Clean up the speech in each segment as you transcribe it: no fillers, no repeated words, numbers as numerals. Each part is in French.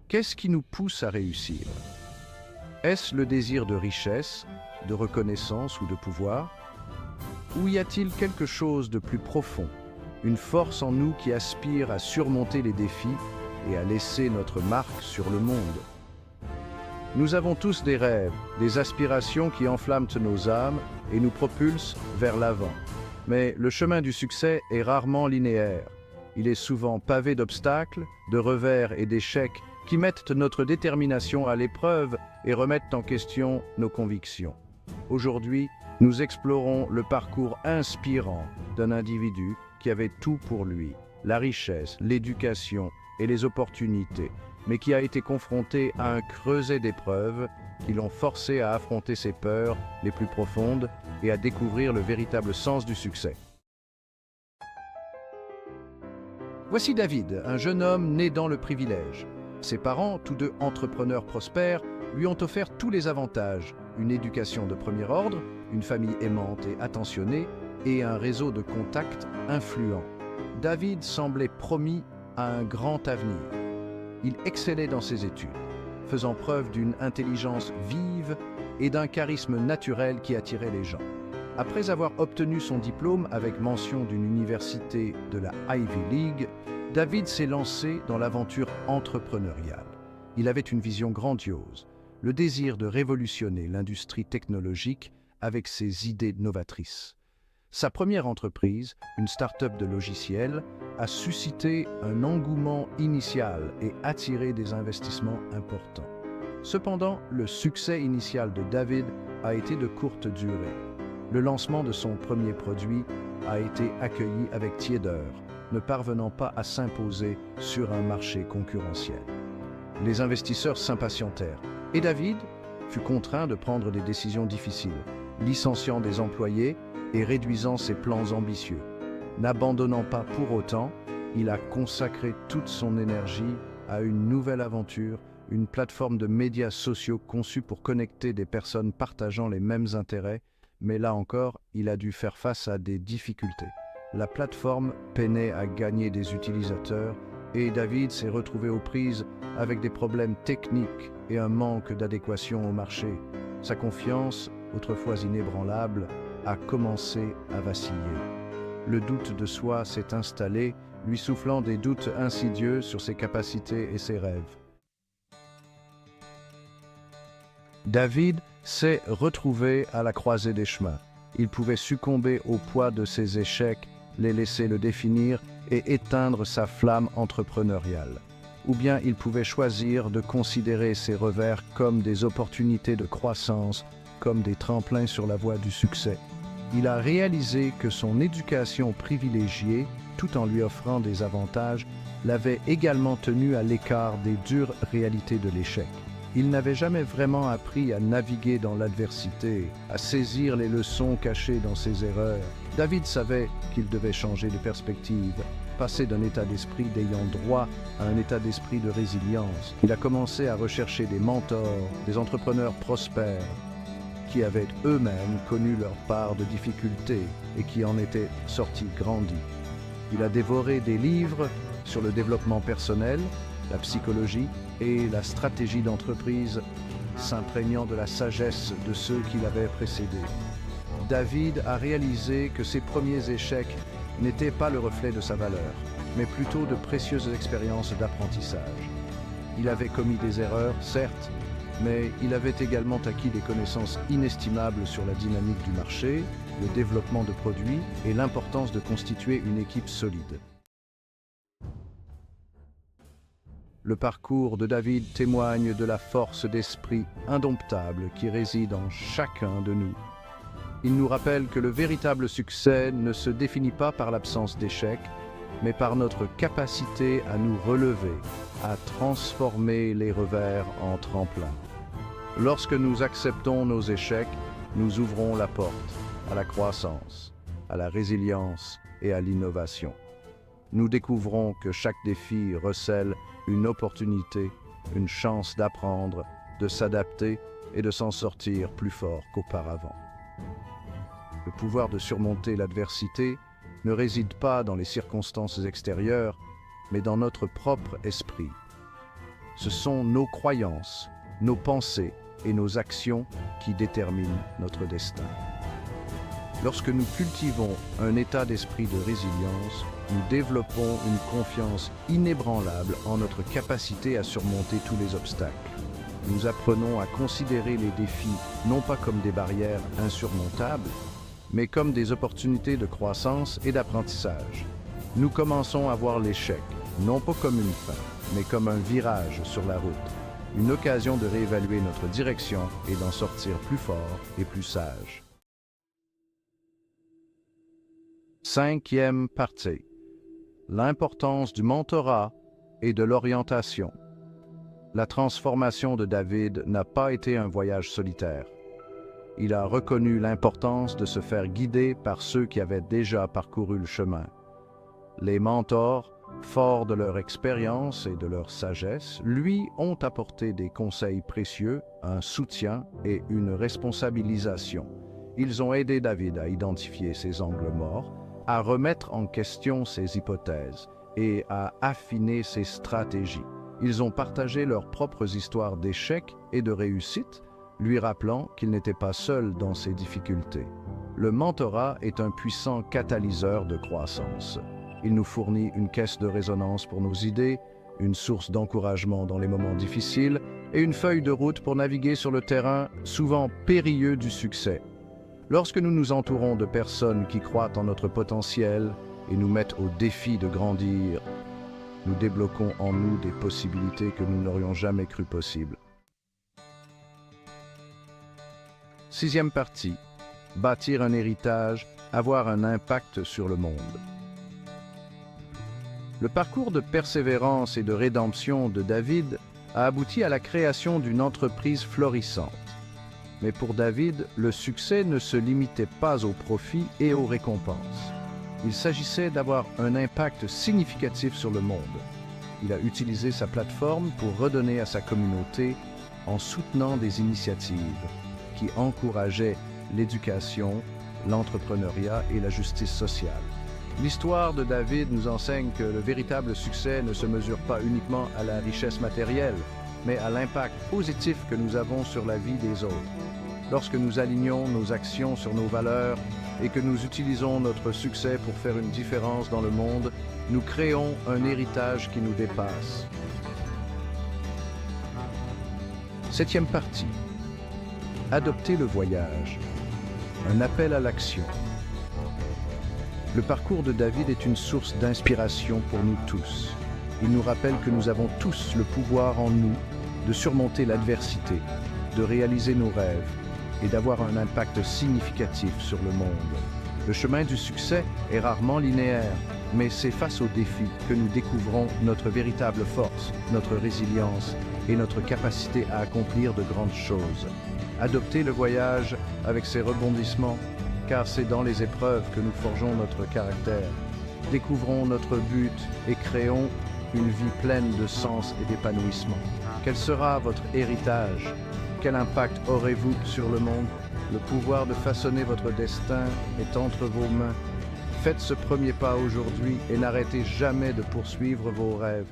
Qu'est-ce qui nous pousse à réussir? Est-ce le désir de richesse, de reconnaissance ou de pouvoir? Ou y a-t-il quelque chose de plus profond, une force en nous qui aspire à surmonter les défis et à laisser notre marque sur le monde? Nous avons tous des rêves, des aspirations qui enflamment nos âmes et nous propulsent vers l'avant. Mais le chemin du succès est rarement linéaire. Il est souvent pavé d'obstacles, de revers et d'échecs qui mettent notre détermination à l'épreuve et remettent en question nos convictions. Aujourd'hui, nous explorons le parcours inspirant d'un individu qui avait tout pour lui, la richesse, l'éducation et les opportunités, mais qui a été confronté à un creuset d'épreuves qui l'ont forcé à affronter ses peurs les plus profondes et à découvrir le véritable sens du succès. Voici David, un jeune homme né dans le privilège. Ses parents, tous deux entrepreneurs prospères, lui ont offert tous les avantages, une éducation de premier ordre, une famille aimante et attentionnée, et un réseau de contacts influents. David semblait promis à un grand avenir. Il excellait dans ses études, faisant preuve d'une intelligence vive et d'un charisme naturel qui attirait les gens. Après avoir obtenu son diplôme avec mention d'une université de la Ivy League, David s'est lancé dans l'aventure entrepreneuriale. Il avait une vision grandiose, le désir de révolutionner l'industrie technologique avec ses idées novatrices. Sa première entreprise, une start-up de logiciels, a suscité un engouement initial et attiré des investissements importants. Cependant, le succès initial de David a été de courte durée. Le lancement de son premier produit a été accueilli avec tiédeur, ne parvenant pas à s'imposer sur un marché concurrentiel. Les investisseurs s'impatientèrent et David fut contraint de prendre des décisions difficiles, licenciant des employés et réduisant ses plans ambitieux. N'abandonnant pas pour autant, il a consacré toute son énergie à une nouvelle aventure, une plateforme de médias sociaux conçue pour connecter des personnes partageant les mêmes intérêts, mais là encore, il a dû faire face à des difficultés. La plateforme peinait à gagner des utilisateurs et David s'est retrouvé aux prises avec des problèmes techniques et un manque d'adéquation au marché. Sa confiance, autrefois inébranlable, a commencé à vaciller. Le doute de soi s'est installé, lui soufflant des doutes insidieux sur ses capacités et ses rêves. David s'est retrouvé à la croisée des chemins. Il pouvait succomber au poids de ses échecs, les laisser le définir et éteindre sa flamme entrepreneuriale. Ou bien il pouvait choisir de considérer ses revers comme des opportunités de croissance, comme des tremplins sur la voie du succès. Il a réalisé que son éducation privilégiée, tout en lui offrant des avantages, l'avait également tenu à l'écart des dures réalités de l'échec. Il n'avait jamais vraiment appris à naviguer dans l'adversité, à saisir les leçons cachées dans ses erreurs. David savait qu'il devait changer de perspective, passer d'un état d'esprit d'ayant droit à un état d'esprit de résilience. Il a commencé à rechercher des mentors, des entrepreneurs prospères, qui avaient eux-mêmes connu leur part de difficultés et qui en étaient sortis grandis. Il a dévoré des livres sur le développement personnel, la psychologie et la stratégie d'entreprise, s'imprégnant de la sagesse de ceux qui l'avaient précédé. David a réalisé que ses premiers échecs n'étaient pas le reflet de sa valeur, mais plutôt de précieuses expériences d'apprentissage. Il avait commis des erreurs, certes, mais il avait également acquis des connaissances inestimables sur la dynamique du marché, le développement de produits et l'importance de constituer une équipe solide. Le parcours de David témoigne de la force d'esprit indomptable qui réside en chacun de nous. Il nous rappelle que le véritable succès ne se définit pas par l'absence d'échecs, mais par notre capacité à nous relever, à transformer les revers en tremplins. Lorsque nous acceptons nos échecs, nous ouvrons la porte à la croissance, à la résilience et à l'innovation. Nous découvrons que chaque défi recèle une opportunité, une chance d'apprendre, de s'adapter et de s'en sortir plus fort qu'auparavant. Le pouvoir de surmonter l'adversité ne réside pas dans les circonstances extérieures, mais dans notre propre esprit. Ce sont nos croyances, nos pensées et nos actions qui déterminent notre destin. Lorsque nous cultivons un état d'esprit de résilience, nous développons une confiance inébranlable en notre capacité à surmonter tous les obstacles. Nous apprenons à considérer les défis non pas comme des barrières insurmontables, mais comme des opportunités de croissance et d'apprentissage. Nous commençons à voir l'échec, non pas comme une fin, mais comme un virage sur la route, une occasion de réévaluer notre direction et d'en sortir plus fort et plus sage. Cinquième partie. L'importance du mentorat et de l'orientation. La transformation de David n'a pas été un voyage solitaire. Il a reconnu l'importance de se faire guider par ceux qui avaient déjà parcouru le chemin. Les mentors, forts de leur expérience et de leur sagesse, lui ont apporté des conseils précieux, un soutien et une responsabilisation. Ils ont aidé David à identifier ses angles morts, à remettre en question ses hypothèses et à affiner ses stratégies. Ils ont partagé leurs propres histoires d'échecs et de réussites, lui rappelant qu'il n'était pas seul dans ses difficultés. Le mentorat est un puissant catalyseur de croissance. Il nous fournit une caisse de résonance pour nos idées, une source d'encouragement dans les moments difficiles et une feuille de route pour naviguer sur le terrain souvent périlleux du succès. Lorsque nous nous entourons de personnes qui croient en notre potentiel et nous mettent au défi de grandir, nous débloquons en nous des possibilités que nous n'aurions jamais cru possibles. Sixième partie. Bâtir un héritage, avoir un impact sur le monde. Le parcours de persévérance et de rédemption de David a abouti à la création d'une entreprise florissante. Mais pour David, le succès ne se limitait pas au profit et aux récompenses. Il s'agissait d'avoir un impact significatif sur le monde. Il a utilisé sa plateforme pour redonner à sa communauté en soutenant des initiatives qui encourageaient l'éducation, l'entrepreneuriat et la justice sociale. L'histoire de David nous enseigne que le véritable succès ne se mesure pas uniquement à la richesse matérielle, mais à l'impact positif que nous avons sur la vie des autres. Lorsque nous alignons nos actions sur nos valeurs et que nous utilisons notre succès pour faire une différence dans le monde, nous créons un héritage qui nous dépasse. Septième partie. Adopter le voyage. Un appel à l'action. Le parcours de David est une source d'inspiration pour nous tous. Il nous rappelle que nous avons tous le pouvoir en nous de surmonter l'adversité, de réaliser nos rêves et d'avoir un impact significatif sur le monde. Le chemin du succès est rarement linéaire, mais c'est face aux défis que nous découvrons notre véritable force, notre résilience et notre capacité à accomplir de grandes choses. Adopter le voyage avec ses rebondissements, car c'est dans les épreuves que nous forgeons notre caractère. Découvrons notre but et créons une vie pleine de sens et d'épanouissement. Quel sera votre héritage? Quel impact aurez-vous sur le monde? Le pouvoir de façonner votre destin est entre vos mains. Faites ce premier pas aujourd'hui et n'arrêtez jamais de poursuivre vos rêves.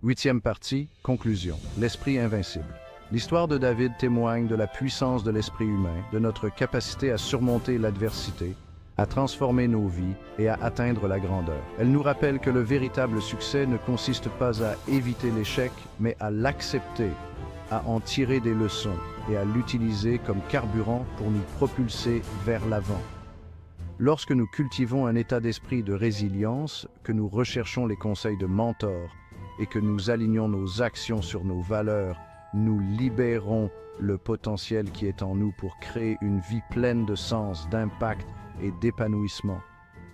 Huitième partie, conclusion. L'esprit invincible. L'histoire de David témoigne de la puissance de l'esprit humain, de notre capacité à surmonter l'adversité, à transformer nos vies et à atteindre la grandeur. Elle nous rappelle que le véritable succès ne consiste pas à éviter l'échec, mais à l'accepter, à en tirer des leçons et à l'utiliser comme carburant pour nous propulser vers l'avant. Lorsque nous cultivons un état d'esprit de résilience, que nous recherchons les conseils de mentors et que nous alignons nos actions sur nos valeurs, nous libérons le potentiel qui est en nous pour créer une vie pleine de sens, d'impact et d'épanouissement.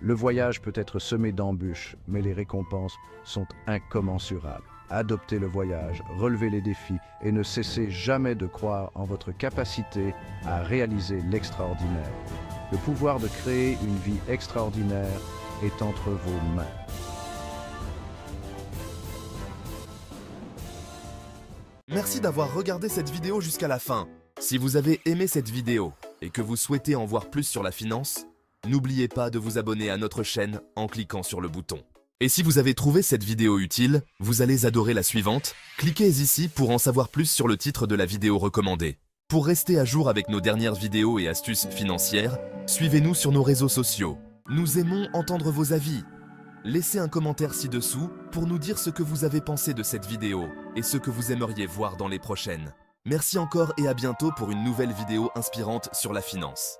Le voyage peut être semé d'embûches, mais les récompenses sont incommensurables. Adoptez le voyage, relevez les défis et ne cessez jamais de croire en votre capacité à réaliser l'extraordinaire. Le pouvoir de créer une vie extraordinaire est entre vos mains. Merci d'avoir regardé cette vidéo jusqu'à la fin. Si vous avez aimé cette vidéo et que vous souhaitez en voir plus sur la finance, n'oubliez pas de vous abonner à notre chaîne en cliquant sur le bouton. Et si vous avez trouvé cette vidéo utile, vous allez adorer la suivante. Cliquez ici pour en savoir plus sur le titre de la vidéo recommandée. Pour rester à jour avec nos dernières vidéos et astuces financières, suivez-nous sur nos réseaux sociaux. Nous aimons entendre vos avis. Laissez un commentaire ci-dessous pour nous dire ce que vous avez pensé de cette vidéo et ce que vous aimeriez voir dans les prochaines. Merci encore et à bientôt pour une nouvelle vidéo inspirante sur la finance.